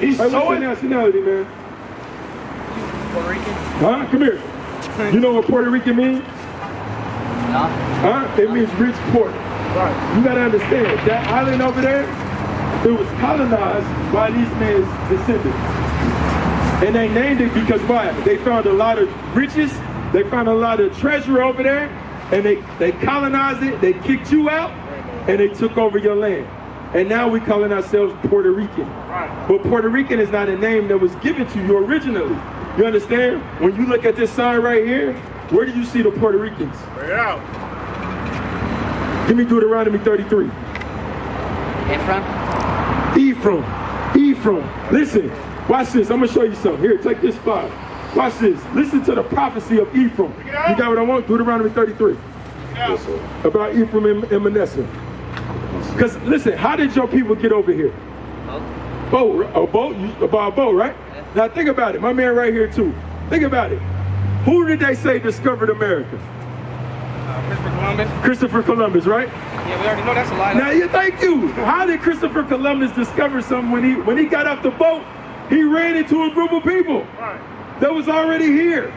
He's What's your showing. nationality, man? Puerto Rican? Huh? Come here. You know what Puerto Rican means? No. Huh? It means rich port. Right. You gotta understand, that island over there, it was colonized by these men's descendants. And they named it because why? They found a lot of riches, they found a lot of treasure over there, and they colonized it, they kicked you out, and they took over your land. And now we're calling ourselves Puerto Rican. Right. But Puerto Rican is not a name that was given to you originally. You understand? When you look at this sign right here, where do you see the Puerto Ricans? Bring it out. Give me Deuteronomy 33. Ephraim? Ephraim. Listen, watch this. I'm gonna show you something. Here, take this spot. Watch this. Listen to the prophecy of Ephraim. You got what I want? Deuteronomy 33. Yeah. About Ephraim and Manasseh. Because listen, how did your people get over here? Boat. A boat? About a boat, right? Now think about it. My man right here too. Think about it. Who did they say discovered America? Christopher Columbus? Christopher Columbus, right? Yeah, we already know that's a lie. Now, you thank you. How did Christopher Columbus discover something when he got off the boat? He ran into a group of people that was already here.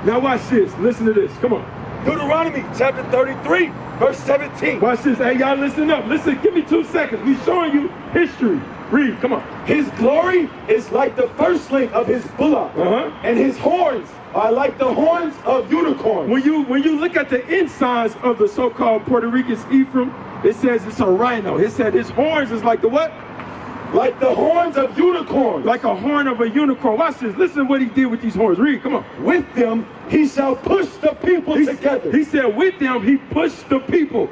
Now watch this. Listen to this. Come on. Deuteronomy chapter 33, verse 17. Watch this. Hey, y'all listen up. Listen, give me 2 seconds. We showing you history. Read. Come on. His glory is like the firstling of his bullock, and his horns are like the horns of unicorns. When you look at the insides of the so-called Puerto Ricans, Ephraim, it says it's a rhino. It said his horns is like the what? Like the horns of unicorns. Like a horn of a unicorn. Watch this. Listen what he did with these horns. Read. Come on. With them he shall push the people together. He said with them he pushed the people.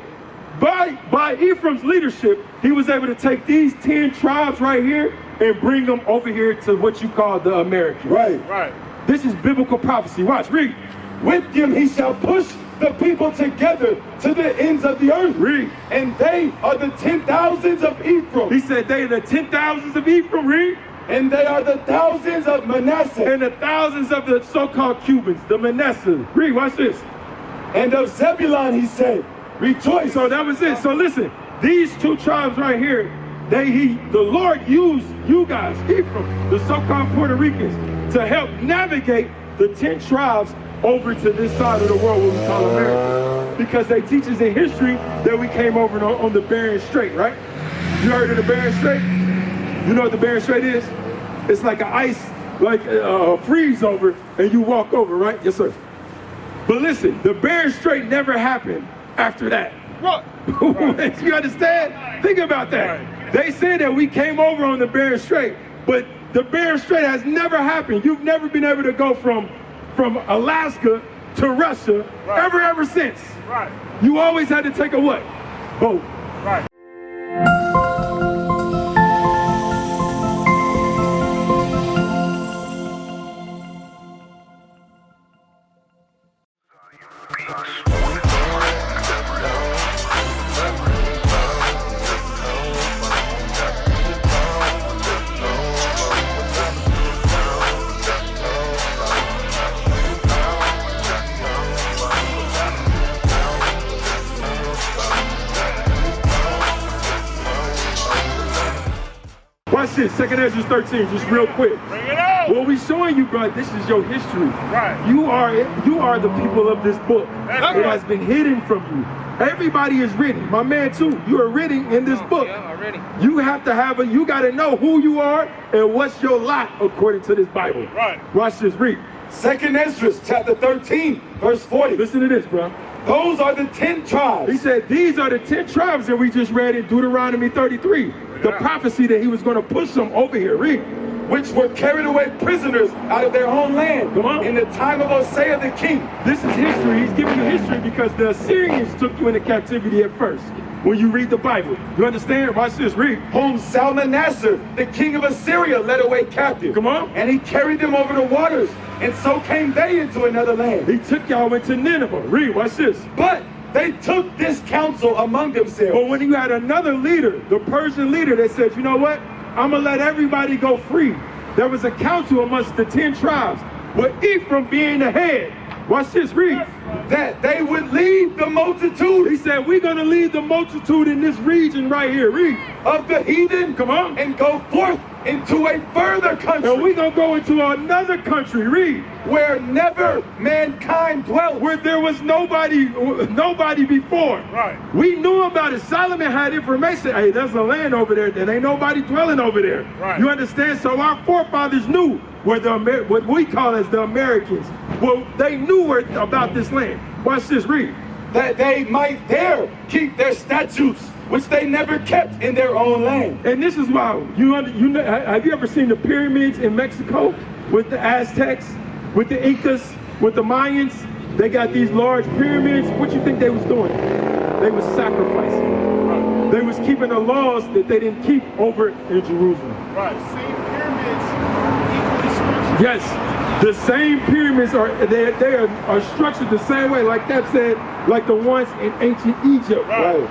By Ephraim's leadership, he was able to take these 10 tribes right here and bring them over here to what you call the Americans. Right. This is biblical prophecy. Watch, read. With them he shall push the people together to the ends of the earth. Read. And they are the 10,000s of Ephraim. He said they are the 10,000s of Ephraim. Read. And they are the thousands of Manasseh. And the thousands of the so-called Cubans, the Manasseh. Read, watch this. And of Zebulun he said, rejoice. So that was it. So listen, these 2 tribes right here, the Lord used you guys, Ephraim, the so-called Puerto Ricans, to help navigate the 10 tribes over to this side of the world, what we call America. Because they teach us in history that we came over on the Bering Strait, right? You heard of the Bering Strait? You know what the Bering Strait is? It's like an ice, like a freeze over, and you walk over, right? Yes, sir. But listen, the Bering Strait never happened after that. What? You understand? Think about that. They said that we came over on the Bering Strait, but the Bering Strait has never happened. You've never been able to go from Alaska to Russia ever since. Right. You always had to take a what? Boat. Right. Watch this, 2 Ezra 13, just real quick. Bring it out. What we showing you, bro, this is your history. Right. You are the people of this book. It has been hidden from you. Everybody is written. My man too, you are written in this book. Yeah, already. You have to you got to know who you are and what's your lot according to this Bible. Right. Watch this, read. 2 Ezra chapter 13, verse 40. Listen to this, bro. Those are the 10 tribes. He said, these are the 10 tribes that we just read in Deuteronomy 33. The prophecy that he was going to push them over here. Read. Which were carried away prisoners out of their own land. Come on. In the time of Hosea the king. This is history. He's giving you history because the Assyrians took you into captivity at first. When you read the Bible. You understand? Watch this. Read. Whom Salmanassar, the king of Assyria, led away captive. Come on. And he carried them over the waters. And so came they into another land. He took y'all into Nineveh. Read. Watch this. But they took this counsel among themselves. But when you had another leader, the Persian leader, that said, you know what? I'm going to let everybody go free. There was a council amongst the 10 tribes. With Ephraim being the head. Watch this. Read. That they would lead the multitude. He said, we're going to lead the multitude in this region right here. Read. Of the heathen. Come on. And go forth into a further country. And we're going to go into another country, read, where never mankind dwelt. where there was nobody before. Right. We knew about it. Solomon had information. Hey, there's a land over there. There ain't nobody dwelling over there. Right. You understand? So our forefathers knew where what we call as the Americans. Well, they knew about this land. Watch this, read. That they might there keep their statutes, which they never kept in their own land. And this is why, have you ever seen the pyramids in Mexico with the Aztecs, with the Incas, with the Mayans? They got these large pyramids. What you think they was doing? They was sacrificing. They was keeping the laws that they didn't keep over in Jerusalem. Right. Same pyramids, equally structured. Yes. The same pyramids are structured the same way, like Cap said, like the ones in ancient Egypt. Right.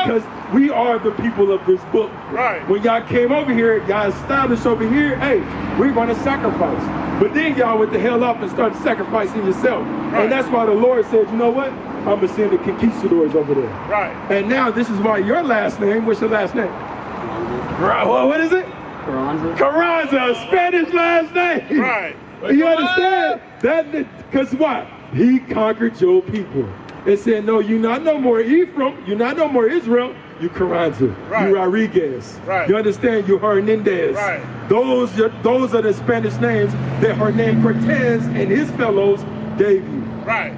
Because we are the people of this book. Right. When y'all came over here, y'all established over here, hey, we're going to sacrifice. But then y'all went the hell off and started sacrificing yourself. Right. And that's why the Lord said, you know what? I'm going to send the conquistadors over there. Right. And now this is why your last name, what's your last name? What is it? Carranza, a Spanish last name. Right. You understand? That because what? He conquered your people. And said, no, you're not no more Ephraim, you're not no more Israel, you Carranza, right. you Rodriguez. Right. You understand? You Hernandez. Right. Those are the Spanish names that Hernan Cortez and his fellows gave you. Right.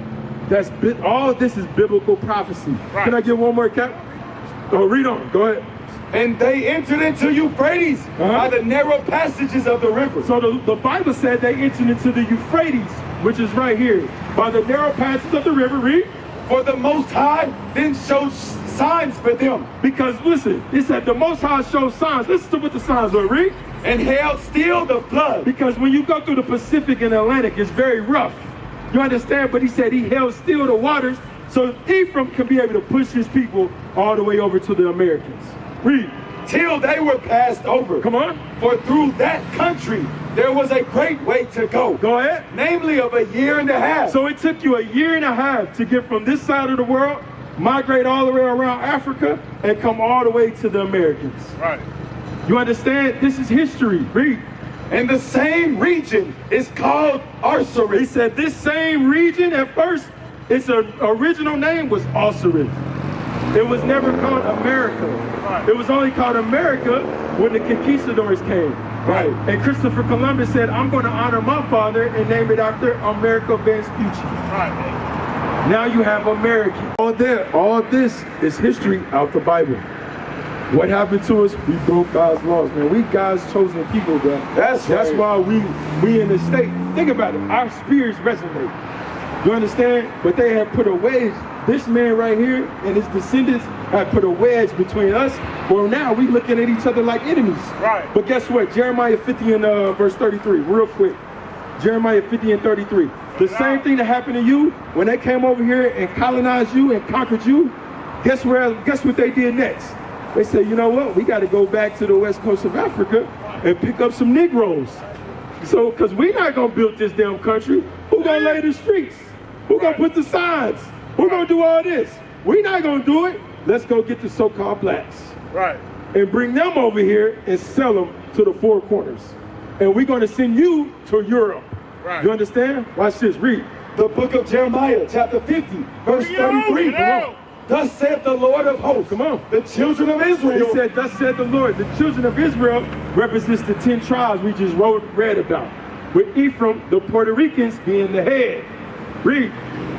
All of this is biblical prophecy. Right. Can I get one more, Cap? Oh, read on. Go ahead. And they entered into Euphrates by the narrow passages of the river. So the Bible said they entered into the Euphrates, which is right here, by the narrow passages of the river. Read. For the Most High then showed signs for them. Because listen, it said the Most High showed signs. Listen to what the signs are. Read. And held still the flood. Because when you go through the Pacific and Atlantic, it's very rough. You understand? But he said he held still the waters so Ephraim can be able to push his people all the way over to the Americans. Read. Till they were passed over. Come on. For through that country there was a great way to go. Go ahead. Namely of a year and a half. So it took you a year and a half to get from this side of the world, migrate all the way around Africa, and come all the way to the Americans. Right. You understand? This is history. Read. And the same region is called Arsaris. He said this same region at first, its original name was Arsaris. It was never called America. Right. It was only called America when the conquistadors came. Right. And Christopher Columbus said, I'm going to honor my father and name it after America Vespucci. Right. Now you have American. All this is history out the Bible. What happened to us? We broke God's laws, man. We God's chosen people, bro. That's why we in the state. Think about it. Our spirits resonate. You understand? But they have put a wedge. This man right here and his descendants have put a wedge between us. Well, now we looking at each other like enemies. Right. But guess what? Jeremiah 50 and verse 33, real quick. Jeremiah 50 and 33. The same thing that happened to you when they came over here and colonized you and conquered you. Guess what they did next? They said, you know what? We got to go back to the west coast of Africa and pick up some Negroes. So, because we're not going to build this damn country. Who going to lay the streets? Who going to put the signs? Who going to do all this? We're not going to do it. Let's go get the so-called blacks. Right. And bring them over here and sell them to the four corners. And we're going to send you to Europe. Right. You understand? Watch this. Read. The book of Jeremiah, chapter 50, verse 33. Come on. Thus saith the Lord of hosts. Come on. The children of Israel. He said, thus said the Lord. The children of Israel represents the 10 tribes we just read about. With Ephraim, the Puerto Ricans, being the head. Read.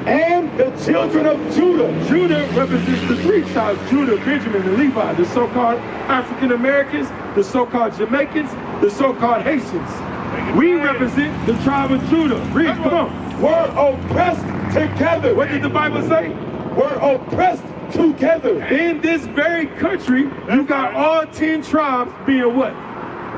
And the children of Judah. Judah represents the 3 tribes, Judah, Benjamin, and Levi, the so-called African Americans, the so-called Jamaicans, the so-called Haitians. We represent the tribe of Judah. Read, come on. Were oppressed together. What did the Bible say? Were oppressed together. In this very country, you got all 10 tribes being what?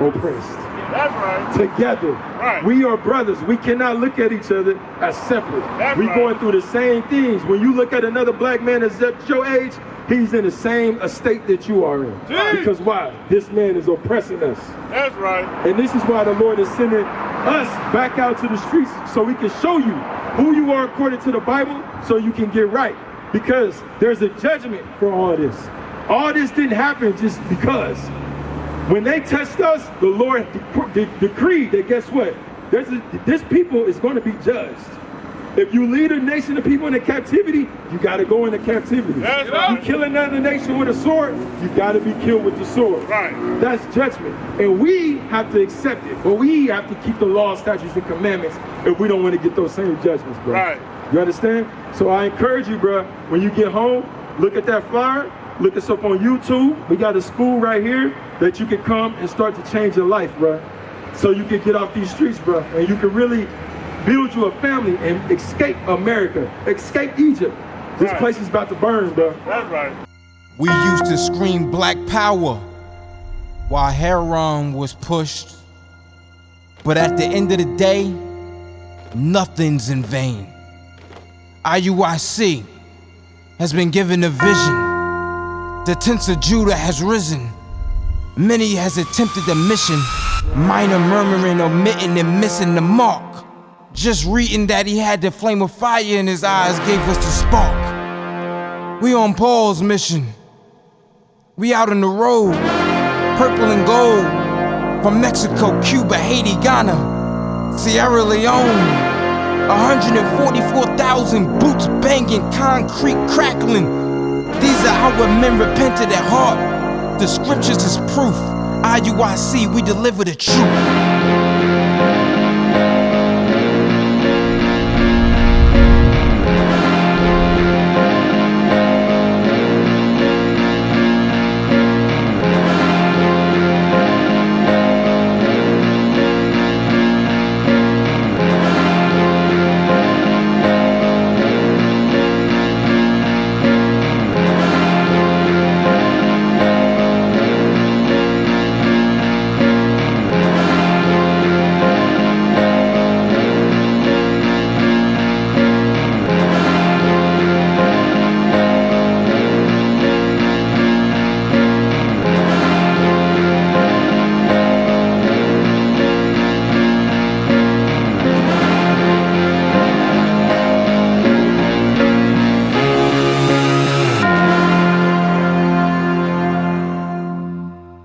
Oppressed. That's right. Together. Right. We are brothers. We cannot look at each other as separate. We're going through the same things. When you look at another black man that's at your age, he's in the same estate that you are in. Jeez. Because why? This man is oppressing us. That's right. And this is why the Lord is sending us back out to the streets so we can show you who you are according to the Bible so you can get right. Because there's a judgment for all this. All this didn't happen just because. When they test us, the Lord decreed that guess what? This people is going to be judged. If you lead a nation of people into captivity, you got to go into captivity. That's right. You kill another nation with a sword, you got to be killed with the sword. Right. That's judgment. And we have to accept it. But we have to keep the law, statutes, and commandments if we don't want to get those same judgments, bro. Right. You understand? So I encourage you, bro, when you get home, look at that flyer, look us up on YouTube. We got a school right here that you can come and start to change your life, bro. So you can get off these streets, bro, and you can really build you a family and escape America, escape Egypt. This place is about to burn, bro. That's right. We used to scream black power while heroin was pushed. But at the end of the day, nothing's in vain. IUIC has been given a vision. The tents of Judah has risen. Many has attempted the mission. Minor murmuring, omitting, and missing the mark. Just reading that he had the flame of fire in his eyes gave us the spark. We on Paul's mission. We out on the road, purple and gold. From Mexico, Cuba, Haiti, Ghana, Sierra Leone. 144,000 boots banging, concrete crackling. These are our men repented at heart. The scriptures is proof. IUIC, we deliver the truth.